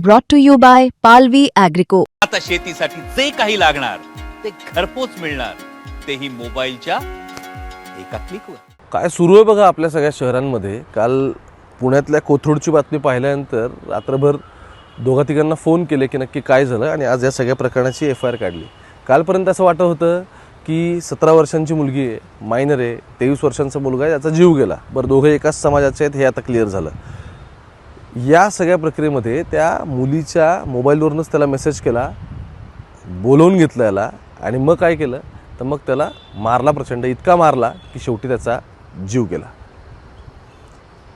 brought to you by Palvi Agrico. आता शेतीसाठी जे काही लागणार ते घरपोच मिळणार, तेही मोबाईलच्या एका क्लिकवर. काय सुरू आहे बघा आपल्या सगळ्या शहरांमध्ये. काल पुण्यातल्या कोथरूडची बातमी पाहिल्यानंतर रात्रभर दोघा तिघांना फोन केले की नक्की काय झालं, आणि आज या सगळ्या प्रकरणाची FIR काढली. कालपर्यंत असं वाटत होतं की 17 वर्षांची मुलगी आहे, मायनर आहे, 23 वर्षांचा मुलगा आहे, याचा जीव गेला. बरं, दोघे एकाच समाजाचे आहेत हे आता क्लिअर झालं. या सगळ्या प्रक्रियेमध्ये त्या मुलीच्या मोबाईलवरूनच त्याला मेसेज केला, बोलवून घेतलं याला, आणि मग काय केलं तर मग त्याला मारला, प्रचंड इतका मारला की शेवटी त्याचा जीव गेला.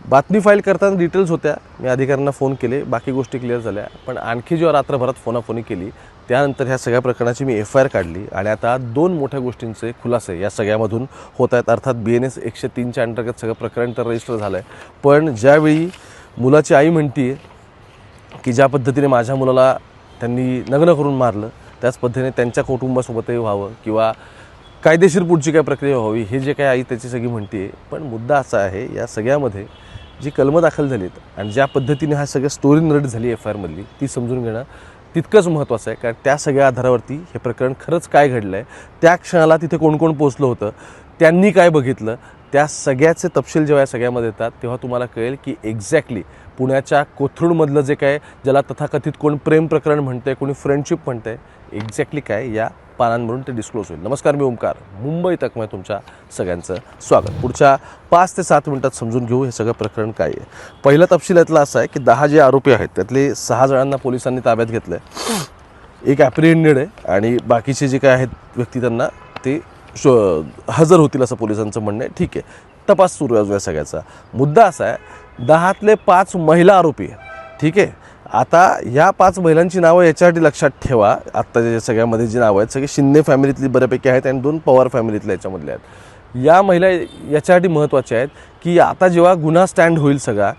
बातमी फाईल करताना डिटेल्स होत्या, मी अधिकाऱ्यांना फोन केले, बाकी गोष्टी क्लिअर झाल्या. पण आणखी जेव्हा रात्रभरात फोनाफोनी केली त्यानंतर ह्या सगळ्या प्रकरणाची मी FIR काढली, आणि आता 2 मोठ्या गोष्टींचे खुलासे या सगळ्यामधून होत आहेत. अर्थात BNS 103च्या अंतर्गत सगळं प्रकरण तर रजिस्टर झालं आहे, पण ज्यावेळी मुलाची आई म्हणते की ज्या पद्धतीने माझ्या मुलाला त्यांनी नग्न करून मारलं त्याच पद्धतीने त्यांच्या कुटुंबासोबतही व्हावं किंवा कायदेशीर पुढची काय प्रक्रिया व्हावी, हे जे काय आई त्याची सगळी म्हणते. पण मुद्दा असा आहे, या सगळ्यामध्ये जी कलमं दाखल झालीत आणि ज्या पद्धतीने हा सगळ्या स्टोरी नरेट झाली FIR मधली, ती समजून घेणं तितकंच महत्त्वाचं आहे. कारण त्या सगळ्या आधारावरती हे प्रकरण खरंच काय घडलं आहे, त्या क्षणाला तिथे कोण कोण पोचलं होतं, त्यांनी काय बघितलं, त्या सगळ्याचे तपशील जेव्हा या सगळ्यामध्ये येतात तेव्हा तुम्हाला कळेल की एक्झॅक्टली पुण्याच्या कोथरूडमधलं जे काय, ज्याला तथाकथित कोण प्रेम प्रकरण म्हणतंय, कोणी फ्रेंडशिप म्हणतंय, एक्झॅक्टली काय या पानांवरून ते डिस्क्लोज होईल. नमस्कार, मी ओमकार, मुंबई तक में तुमच्या सगळ्यांचं स्वागत. पुढच्या 5 ते 7 मिनिटात समजून घेऊ हे सगळं प्रकरण काय आहे. पहिला तपशील यातला असा आहे की 10 जे आरोपी आहेत त्यातले 6 जणांना पोलिसांनी ताब्यात घेतलं आहे. एक ॲप्रिहेंडेड आहे आणि बाकीचे जे काय आहेत व्यक्ती त्यांना ते हजर होतील असं पोलिसांचं म्हणणं आहे. ठीक आहे, तपास सुरू आहे या सगळ्याचा. मुद्दा असा आहे, 10तले 5 महिला आरोपी आहे. ठीक आहे, आता या 5 महिलांची नावं याच्यासाठी लक्षात ठेवा. आत्ताच्या सगळ्यामध्ये जी नावं आहेत सगळी शिंदे फॅमिलीतली बऱ्यापैकी आहेत आणि 2 पवार फॅमिलीतल्या याच्यामधल्या आहेत. या महिला याच्यासाठी महत्त्वाच्या आहेत की आता जेव्हा गुन्हा स्टँड होईल सगळा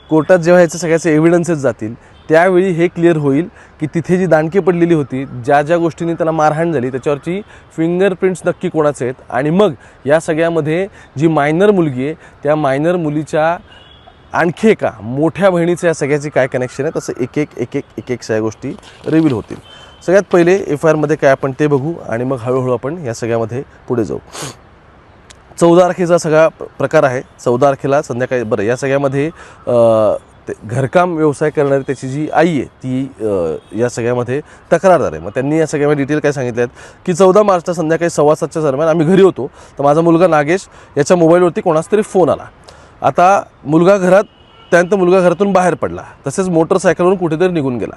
कोर्टात, जेव्हा ह्याचे सगळ्याचे एव्हिडन्सेस जातील त्यावेळी हे क्लिअर होईल की तिथे जी दांडकी पडलेली होती, ज्या ज्या गोष्टींनी त्याला मारहाण झाली, त्याच्यावरची फिंगरप्रिंट्स नक्की कोणाचे आहेत, आणि मग या सगळ्यामध्ये जी मायनर मुलगी आहे त्या मायनर मुलीच्या आणखी एका मोठ्या बहिणीचं या सगळ्याची काय कनेक्शन आहे, तसं एक सगळ्या गोष्टी रिव्हील होतील. सगळ्यात पहिले FIR मध्ये काय आपण ते बघू आणि मग हळूहळू आपण या सगळ्यामध्ये पुढे जाऊ. 14 तारखेचा सगळा प्रकार आहे. 14 तारखेला संध्याकाळी, बरं, या सगळ्यामध्ये ते घरकाम व्यवसाय करणारी त्याची जी आई आहे ती या सगळ्यामध्ये तक्रारदार आहे. मग त्यांनी या सगळ्यामध्ये डिटेल काय सांगितले आहेत की 14 मार्चला संध्याकाळी 7:15च्या दरम्यान आम्ही घरी होतो, तर माझा मुलगा नागेश याच्या मोबाईलवरती कोणाचा तरी फोन आला. आता त्यानंतर मुलगा घरातून बाहेर पडला, तसेच मोटरसायकलवरून कुठेतरी निघून गेला.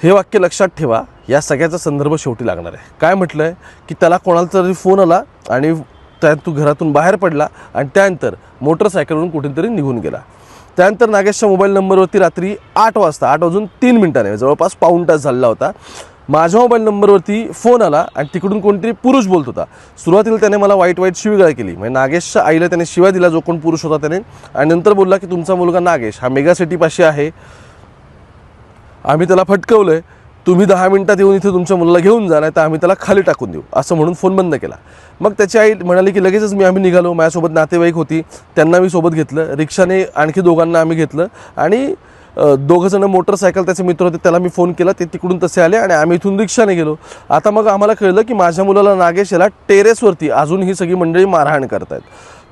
हे वाक्य लक्षात ठेवा, या सगळ्याचा संदर्भ शेवटी लागणार आहे. काय म्हटलं आहे की त्याला कोणाला तरी फोन आला आणि तू घरातून बाहेर पडला आणि त्यानंतर मोटरसायकलवरून कुठेतरी निघून गेला. त्यानंतर नागेशच्या मोबाईल नंबरवरती रात्री 8 वाजून 3 मिनिटांनी, जवळपास पाऊण तास झालेला होता, माझ्या मोबाईल नंबरवरती फोन आला आणि तिकडून कोणतरी पुरुष बोलत होता. सुरुवातीला त्याने मला वाईट शिवीगाळ केली, म्हणजे नागेशच्या आईला त्याने शिवा दिला, जो कोण पुरुष होता त्याने, आणि नंतर बोलला की तुमचा मुलगा नागेश हा मेगा सिटीपाशी आहे, आम्ही त्याला फटकवलं आहे, तुम्ही 10 मिनिटात येऊन इथे तुमच्या मुलाला घेऊन जा, नाही तर आम्ही त्याला खाली टाकून देऊ, असं म्हणून फोन बंद केला. मग त्याची आई म्हणाली की लगेचच आम्ही निघालो, माझ्यासोबत नातेवाईक होती त्यांना मी सोबत घेतलं, रिक्षाने आणखी दोघांना आम्ही घेतलं, आणि 2 जण मोटरसायकल त्याचे मित्र होते त्याला मी फोन केला, ते तिकडून तसे आले आणि आम्ही इथून रिक्षाने गेलो. आता मग आम्हाला कळलं की माझ्या मुलाला नागेश याला टेरेसवरती अजून ही सगळी मंडळी मारहाण करतायत.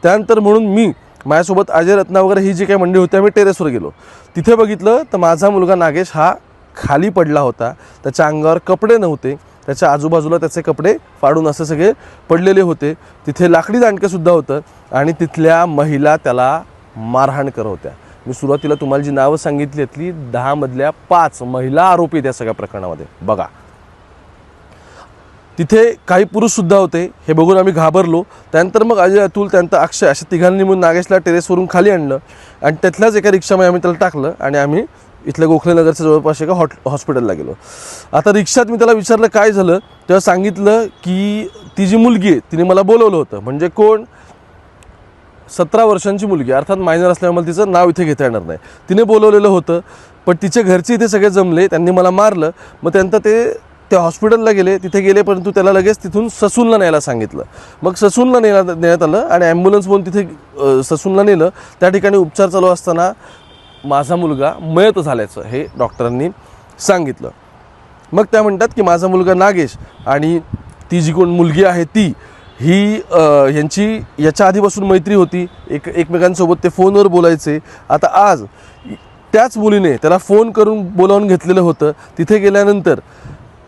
त्यानंतर म्हणून मी माझ्यासोबत अजय रत्ना वगैरे ही जी काही मंडळी होती आम्ही टेरेसवर गेलो. तिथे बघितलं तर माझा मुलगा नागेश हा खाली पडला होता, त्याच्या अंगावर कपडे नव्हते, त्याच्या आजूबाजूला त्याचे कपडे फाडून असे सगळे पडलेले होते, तिथे लाकडी दांडकंसुद्धा होतं, आणि तिथल्या महिला त्याला मारहाण करत होत्या. मी सुरुवातीला तुम्हाला जी नावं सांगितली यातली 10 मधल्या 5 महिला आरोपी त्या सगळ्या प्रकरणामध्ये. बघा, तिथे काही पुरुषसुद्धा होते, हे बघून आम्ही घाबरलो. त्यानंतर मग अजय, अतुल, त्यानंतर अक्षय अशा तिघांनी म्हणून नागेशला टेरेसवरून खाली आणलं आणि त्यातल्याच एका रिक्षामध्ये आम्ही त्याला टाकलं आणि आम्ही इथल्या गोखलेनगरच्या जवळपास एका हॉस्पिटलला गेलो. आता रिक्षात मी त्याला विचारलं काय झालं, तेव्हा सांगितलं की ती जी मुलगी आहे तिने मला बोलवलं होतं. म्हणजे कोण? 17 वर्षांची मुलगी, अर्थात मायनर असल्यामुळे तिचं नाव इथे घेता येणार नाही. तिने बोलवलेलं होतं, पण तिचे घरचे इथे सगळे जमले, त्यांनी मला मारलं. मग त्यानंतर ते त्या हॉस्पिटलला गेले, तिथे गेले, परंतु त्याला लगेच तिथून ससूनला न्यायला सांगितलं. मग ससूनला नेण्यात आलं आणि ॲम्ब्युलन्स म्हणून तिथे ससूनला नेलं. त्या ठिकाणी उपचार चालू असताना माझा मुलगा मयत झाल्याचं हे डॉक्टरांनी सांगितलं. मग त्या म्हणतात की माझा मुलगा नागेश आणि ती जी कोण मुलगी आहे ती ही यांची याच्या आधीपासून मैत्री होती, एकमेकांसोबत ते फोनवर बोलायचे. आता आज त्याच मुलीने त्याला फोन करून बोलावून घेतलेलं होतं. तिथे गेल्यानंतर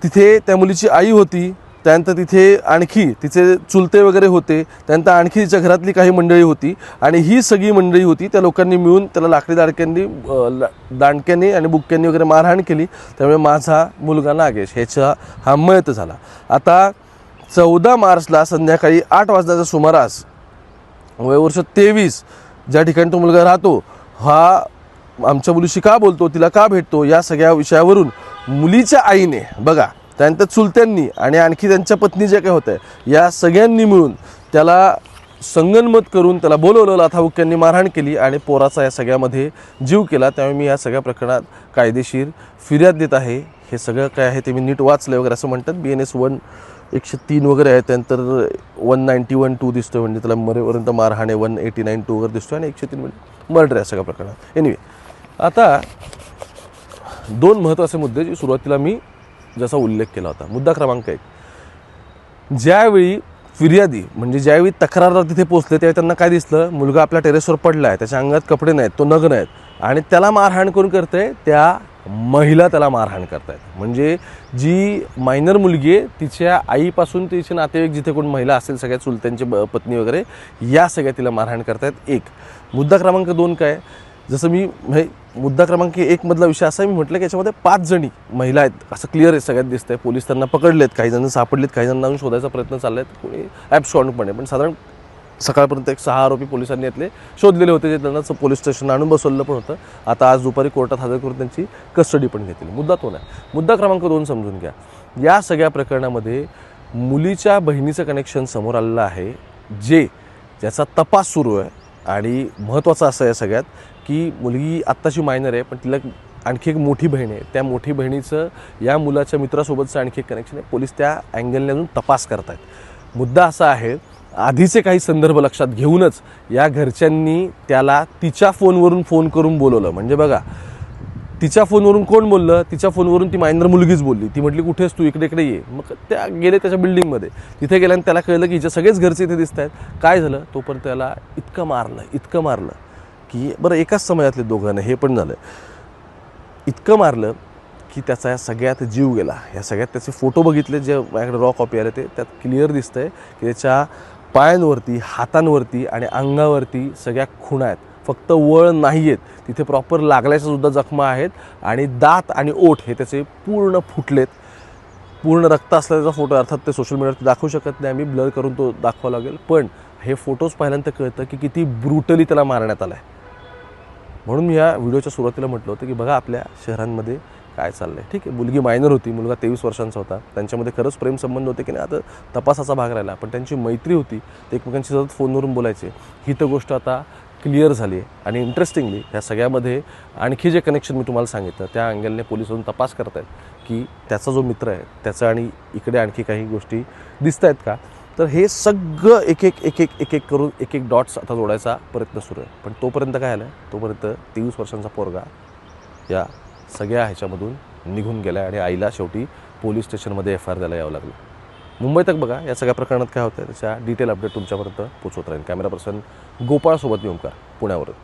तिथे त्या मुलीची आई होती, त्यानंतर तिथे आणखी तिचे चुलते वगैरे होते, त्यानंतर आणखी तिच्या घरातली काही मंडळी होती आणि ही सगळी मंडळी होती. त्या लोकांनी मिळून त्याला लाकडी दांडक्यांनी आणि बुक्क्यांनी वगैरे मारहाण केली. त्यामुळे माझा मुलगा नागेश ह्याचा हा मयत झाला. आता 14 मार्चला संध्याकाळी 8 वाजण्याच्या सुमारास वयवर्ष 23 ज्या ठिकाणी तो मुलगा राहतो हा आमच्या मुलीशी का बोलतो, तिला का भेटतो, या सगळ्या विषयावरून मुलीच्या आईने बघा, त्यानंतर चुलत्यांनी आणि आणखी त्यांच्या पत्नी जे काही होत्या या सगळ्यांनी मिळून त्याला संगनमत करून त्याला बोलवलं, लाथाबुक्क्यांनी मारहाण केली आणि पोराचा या सगळ्यामध्ये जीव केला. त्यामुळे मी या सगळ्या प्रकरणात कायदेशीर फिर्याद देत आहे. हे सगळं काय आहे ते मी नीट वाचलं वगैरे असं म्हणतात. BNS 103 वगैरे आहे, त्यानंतर 191(2) दिसतोय, म्हणजे त्याला मरेपर्यंत मारहाण आहे, 189(2) वगैरे दिसतोय आणि 103 म्हणजे मर्डर आहे सगळ्या प्रकरणात. एनिवे, आता 2 महत्त्वाचे मुद्दे जे सुरुवातीला मी जसा उल्लेख केला होता. मुद्दा क्रमांक 1, ज्यावेळी फिर्यादी म्हणजे ज्यावेळी तक्रारदार तिथे पोहोचले त्यावेळी त्यांना काय दिसलं, मुलगा आपल्या टेरेसवर पडला आहे, त्याच्या अंगात कपडे नाहीत, तो नग्न आहेत आणि त्याला मारहाण कोण करतंय, त्या महिला त्याला मारहाण करतायत. म्हणजे जी मायनर मुलगी आहे तिच्या आईपासून तिचे नातेवाईक जिथे कोण महिला असेल, सगळ्या चुलत्यांची पत्नी वगैरे, या सगळ्या तिला मारहाण करतायत. 1 मुद्दा क्रमांक 2 काय, जसं मी मुद्दा क्रमांक 1 मधला विषय असा मी म्हटलं की याच्यामध्ये 5 जणी महिला आहेत असं क्लिअर आहे, सगळ्यात दिसतंय. पोलीस त्यांना पकडलेत, काही जण सापडलेत, काही जणांना शोधायचा प्रयत्न चाललाय, कोणी ॲब्स्कॉन्ड पण आहे. पण साधारण सकाळपर्यंत 6 आरोपी पोलिसांनी यातले शोधलेले होते, जे त्यांना पोलीस स्टेशन आणून बसवलं पण होतं. आता आज दुपारी कोर्टात हजर करून त्यांची कस्टडी पण घेतली. मुद्दा तो नाही. मुद्दा क्रमांक 2 समजून घ्या. या सगळ्या प्रकरणामध्ये मुलीच्या बहिणीचं कनेक्शन समोर आलेलं आहे, ज्याचा तपास सुरू आहे. आणि महत्त्वाचं असं आहे सगळ्यात की मुलगी आत्ताची मायनर आहे, पण तिला आणखी एक मोठी बहीण आहे. त्या मोठी बहिणीचं या मुलाच्या मित्रासोबतचं आणखी एक कनेक्शन आहे. पोलीस त्या अँगलने अजून तपास करत आहेत. मुद्दा असा आहे, आधीचे काही संदर्भ लक्षात घेऊनच या घरच्यांनी त्याला तिच्या फोनवरून फोन करून बोलवलं. म्हणजे बघा, तिच्या फोनवरून कोण बोललं, तिच्या फोनवरून ती मायनर मुलगीच बोलली. ती म्हटली कुठेस तू, इकडे ये. मग त्या गेले त्याच्या बिल्डिंगमध्ये. तिथे गेल्यानं त्याला कळलं की हिचे सगळेच घरचे इथे दिसत आहेत. काय झालं, तोपर्यंत त्याला इतकं मारलं की बरं, एकाच समाजातले दोघांना हे पण झालं, इतकं मारलं की त्याचा या सगळ्यात जीव गेला. या सगळ्यात त्याचे फोटो बघितले, जे माझ्याकडे रॉ कॉपी आले, त्यात क्लिअर दिसतंय की त्याच्या पायांवरती, हातांवरती आणि अंगावरती सगळ्या खुणा आहेत. फक्त वळ नाही आहेत, तिथे प्रॉपर लागल्याच्या सुद्धा जखमा आहेत आणि दात आणि ओठ हे त्याचे पूर्ण फुटलेत. पूर्ण रक्त असल्याचा फोटो, अर्थात ते सोशल मीडियावरती दाखवू शकत नाही, आम्ही ब्लर करून तो दाखवावा लागेल. पण हे फोटोज पाहिल्यानंतर कळतं की किती ब्रुटली त्याला मारण्यात आलं आहे. म्हणून मी या व्हिडिओच्या सुरुवातीला म्हटलं होतं की बघा आपल्या शहरांमध्ये काय चाललं आहे. ठीक आहे, मुलगी मायनर होती, मुलगा 23 वर्षांचा होता, त्यांच्यामध्ये खरंच प्रेमसंबंध होते की नाही आता तपासाचा भाग राहिला, पण त्यांची मैत्री होती, ते एकमेकांशी सतत फोनवरून बोलायचे. ही तर गोष्ट आता क्लिअर झाली आहे. आणि इंटरेस्टिंगली ह्या सगळ्यामध्ये आणखी जे कनेक्शन मी तुम्हाला सांगितलं त्या अँगलने पोलीस अजून तपास करत आहेत की त्याचा जो मित्र आहे त्याचा आणि इकडे आणखी काही गोष्टी दिसत आहेत का. तर हे सगळं एक एक करून एक डॉट्स आता जोडायचा प्रयत्न सुरू आहे. पण तोपर्यंत काय आलं, तोपर्यंत 23 वर्षांचा पोरगा या सगळ्या ह्याच्यामधून निघून गेला आणि आईला शेवटी पोलीस स्टेशनमध्ये FIR द्यायला यावं लागलं. मुंबई तक बघा या सगळ्या प्रकरणात काय होतं त्याच्या डिटेल अपडेट तुमच्यापर्यंत पोहोचवत राहील. कॅमेरा पर्सन गोपाळसोबत मी ओंकार, पुण्यावरून.